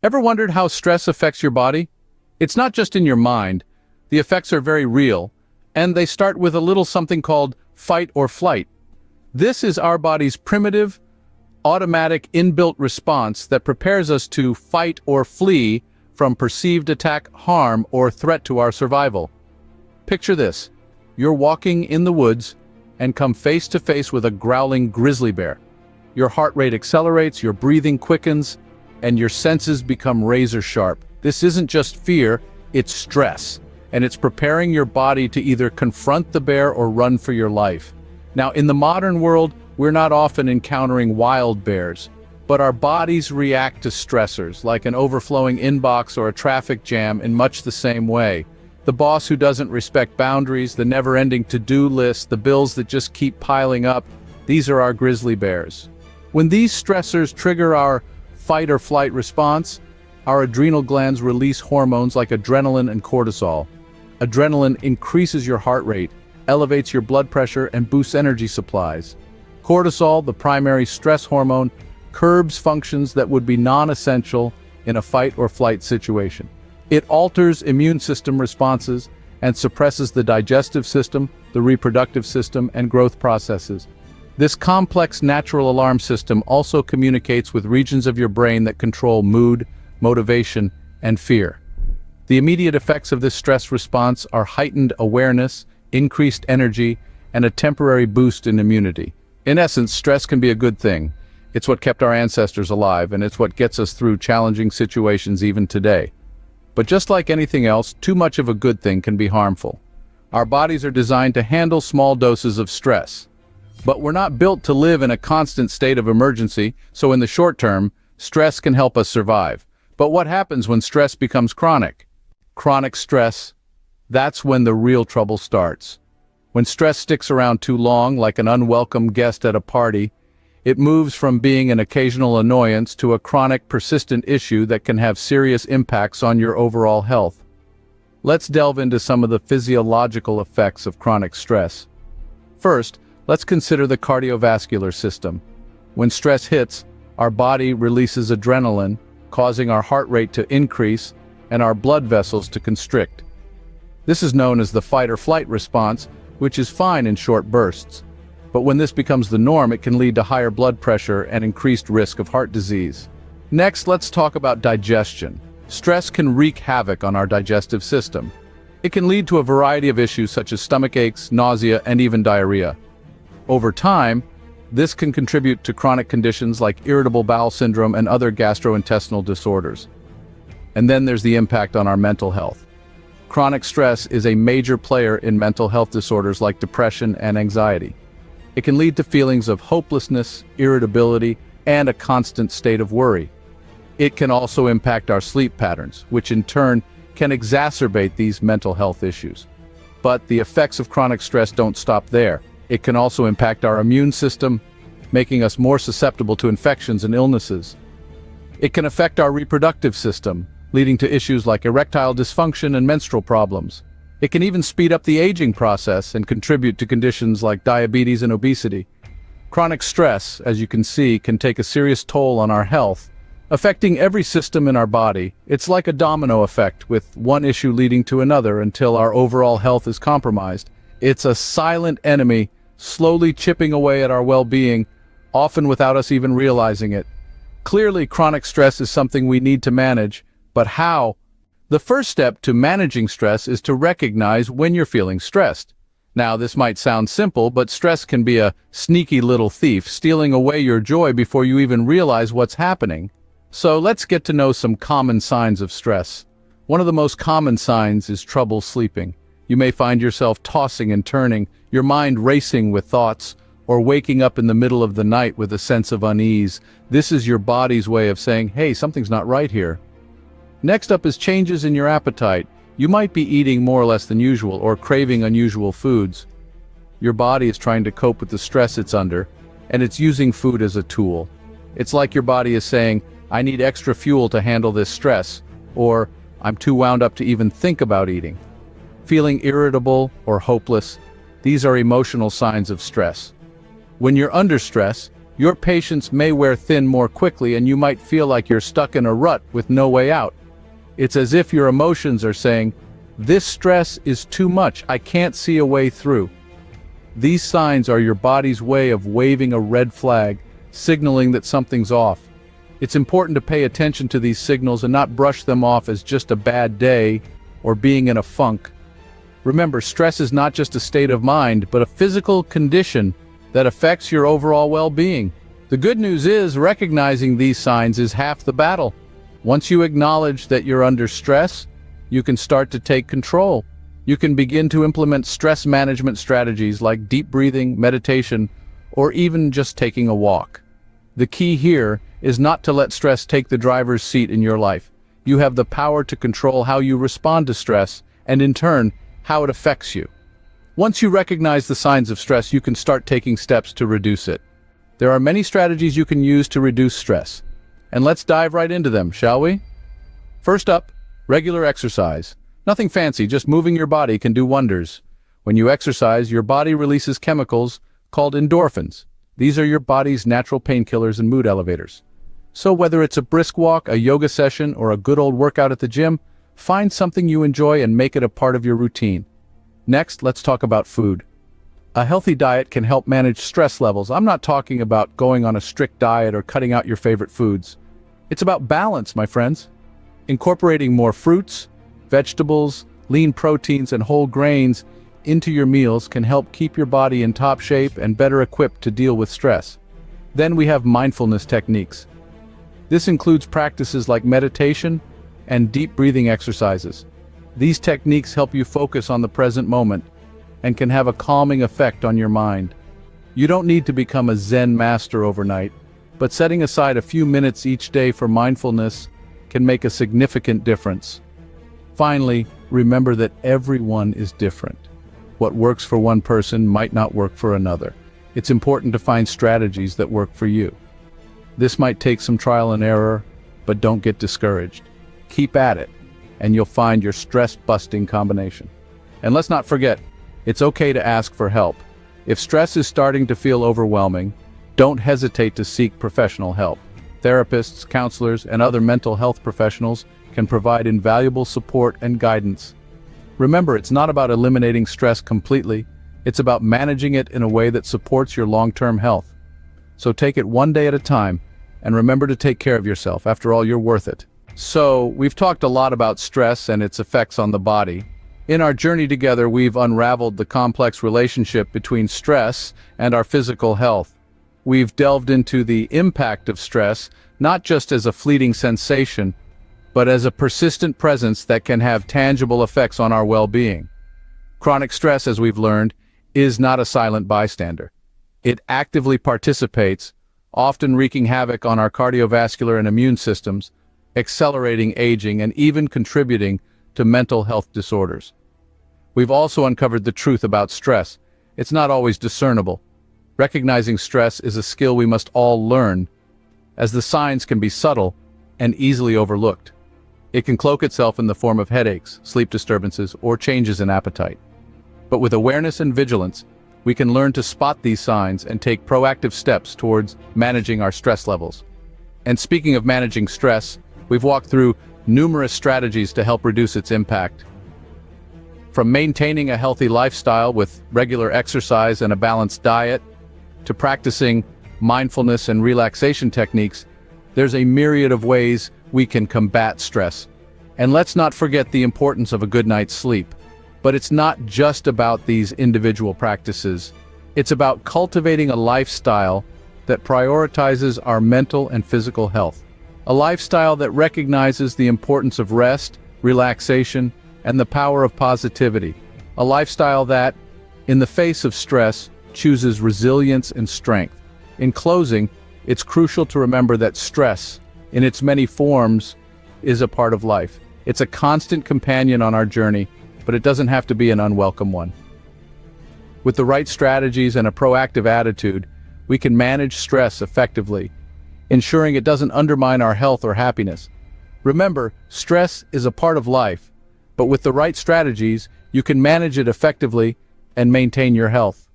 Ever wondered how stress affects your body? It's not just in your mind. The effects are very real, and they start with a little something called fight or flight. This is our body's primitive, automatic inbuilt response that prepares us to fight or flee from perceived attack, harm, or threat to our survival. Picture this. You're walking in the woods and come face to face with a growling grizzly bear. Your heart rate accelerates, your breathing quickens, and your senses become razor sharp. This isn't just fear, it's stress, and it's preparing your body to either confront the bear or run for your life. Now, in the modern world, we're not often encountering wild bears, but our bodies react to stressors, like an overflowing inbox or a traffic jam, in much the same way. The boss who doesn't respect boundaries, the never-ending to-do list, the bills that just keep piling up, these are our grizzly bears. When these stressors trigger our fight or flight response, our adrenal glands release hormones like adrenaline and cortisol. Adrenaline increases your heart rate, elevates your blood pressure, and boosts energy supplies. Cortisol, the primary stress hormone, curbs functions that would be non-essential in a fight or flight situation. It alters immune system responses and suppresses the digestive system, the reproductive system, and growth processes. This complex natural alarm system also communicates with regions of your brain that control mood, motivation, and fear. The immediate effects of this stress response are heightened awareness, increased energy, and a temporary boost in immunity. In essence, stress can be a good thing. It's what kept our ancestors alive, and it's what gets us through challenging situations even today. But just like anything else, too much of a good thing can be harmful. Our bodies are designed to handle small doses of stress. But we're not built to live in a constant state of emergency, so in the short term, stress can help us survive. But what happens when stress becomes chronic? Chronic stress, that's when the real trouble starts. When stress sticks around too long, like an unwelcome guest at a party, it moves from being an occasional annoyance to a chronic, persistent issue that can have serious impacts on your overall health. Let's delve into some of the physiological effects of chronic stress. First, let's consider the cardiovascular system. When stress hits, our body releases adrenaline, causing our heart rate to increase and our blood vessels to constrict. This is known as the fight or flight response, which is fine in short bursts. But when this becomes the norm, it can lead to higher blood pressure and increased risk of heart disease. Next, let's talk about digestion. Stress can wreak havoc on our digestive system. It can lead to a variety of issues such as stomach aches, nausea, and even diarrhea. Over time, this can contribute to chronic conditions like irritable bowel syndrome and other gastrointestinal disorders. And then there's the impact on our mental health. Chronic stress is a major player in mental health disorders like depression and anxiety. It can lead to feelings of hopelessness, irritability, and a constant state of worry. It can also impact our sleep patterns, which in turn can exacerbate these mental health issues. But the effects of chronic stress don't stop there. It can also impact our immune system, making us more susceptible to infections and illnesses. It can affect our reproductive system, leading to issues like erectile dysfunction and menstrual problems. It can even speed up the aging process and contribute to conditions like diabetes and obesity. Chronic stress, as you can see, can take a serious toll on our health, affecting every system in our body. It's like a domino effect, with one issue leading to another until our overall health is compromised. It's a silent enemy, slowly chipping away at our well-being, often without us even realizing it. Clearly, chronic stress is something we need to manage, but how? The first step to managing stress is to recognize when you're feeling stressed. Now, this might sound simple, but stress can be a sneaky little thief, stealing away your joy before you even realize what's happening. So let's get to know some common signs of stress. One of the most common signs is trouble sleeping. You may find yourself tossing and turning, your mind racing with thoughts, or waking up in the middle of the night with a sense of unease. This is your body's way of saying, hey, something's not right here. Next up is changes in your appetite. You might be eating more or less than usual or craving unusual foods. Your body is trying to cope with the stress it's under, and it's using food as a tool. It's like your body is saying, I need extra fuel to handle this stress, or I'm too wound up to even think about eating. Feeling irritable or hopeless, these are emotional signs of stress. When you're under stress, Your patience may wear thin more quickly, and you might feel like you're stuck in a rut with no way out. It's as if your emotions are saying, "This stress is too much, I can't see a way through." These signs are your body's way of waving a red flag, signaling that something's off. It's important to pay attention to these signals and not brush them off as just a bad day or being in a funk. Remember, stress is not just a state of mind, but a physical condition that affects your overall well-being. The good news is, recognizing these signs is half the battle. Once you acknowledge that you're under stress, you can start to take control. You can begin to implement stress management strategies like deep breathing, meditation, or even just taking a walk. The key here is not to let stress take the driver's seat in your life. You have the power to control how you respond to stress, and in turn, how it affects you. Once you recognize the signs of stress, you can start taking steps to reduce it. There are many strategies you can use to reduce stress. And let's dive right into them, shall we? First up, regular exercise. Nothing fancy, just moving your body can do wonders. When you exercise, your body releases chemicals called endorphins. These are your body's natural painkillers and mood elevators. So whether it's a brisk walk, a yoga session, or a good old workout at the gym, find something you enjoy and make it a part of your routine. Next, let's talk about food. A healthy diet can help manage stress levels. I'm not talking about going on a strict diet or cutting out your favorite foods. It's about balance, my friends. Incorporating more fruits, vegetables, lean proteins, and whole grains into your meals can help keep your body in top shape and better equipped to deal with stress. Then we have mindfulness techniques. This includes practices like meditation and deep breathing exercises. These techniques help you focus on the present moment and can have a calming effect on your mind. You don't need to become a Zen master overnight, but setting aside a few minutes each day for mindfulness can make a significant difference. Finally, remember that everyone is different. What works for one person might not work for another. It's important to find strategies that work for you. This might take some trial and error, but don't get discouraged. Keep at it, and you'll find your stress-busting combination. And let's not forget, it's okay to ask for help. If stress is starting to feel overwhelming, don't hesitate to seek professional help. Therapists, counselors, and other mental health professionals can provide invaluable support and guidance. Remember, it's not about eliminating stress completely. It's about managing it in a way that supports your long-term health. So take it one day at a time, and remember to take care of yourself. After all, you're worth it. So, we've talked a lot about stress and its effects on the body. In our journey together, we've unraveled the complex relationship between stress and our physical health. We've delved into the impact of stress, not just as a fleeting sensation, but as a persistent presence that can have tangible effects on our well-being. Chronic stress, as we've learned, is not a silent bystander. It actively participates, often wreaking havoc on our cardiovascular and immune systems, accelerating aging, and even contributing to mental health disorders. We've also uncovered the truth about stress. It's not always discernible. Recognizing stress is a skill we must all learn, as the signs can be subtle and easily overlooked. It can cloak itself in the form of headaches, sleep disturbances, or changes in appetite. But with awareness and vigilance, we can learn to spot these signs and take proactive steps towards managing our stress levels. And speaking of managing stress, we've walked through numerous strategies to help reduce its impact. From maintaining a healthy lifestyle with regular exercise and a balanced diet, to practicing mindfulness and relaxation techniques, there's a myriad of ways we can combat stress. And let's not forget the importance of a good night's sleep. But it's not just about these individual practices. It's about cultivating a lifestyle that prioritizes our mental and physical health. A lifestyle that recognizes the importance of rest, relaxation, and the power of positivity. A lifestyle that, in the face of stress, chooses resilience and strength. In closing, it's crucial to remember that stress, in its many forms, is a part of life. It's a constant companion on our journey, but it doesn't have to be an unwelcome one. With the right strategies and a proactive attitude, we can manage stress effectively, ensuring it doesn't undermine our health or happiness. Remember, stress is a part of life, but with the right strategies, you can manage it effectively and maintain your health.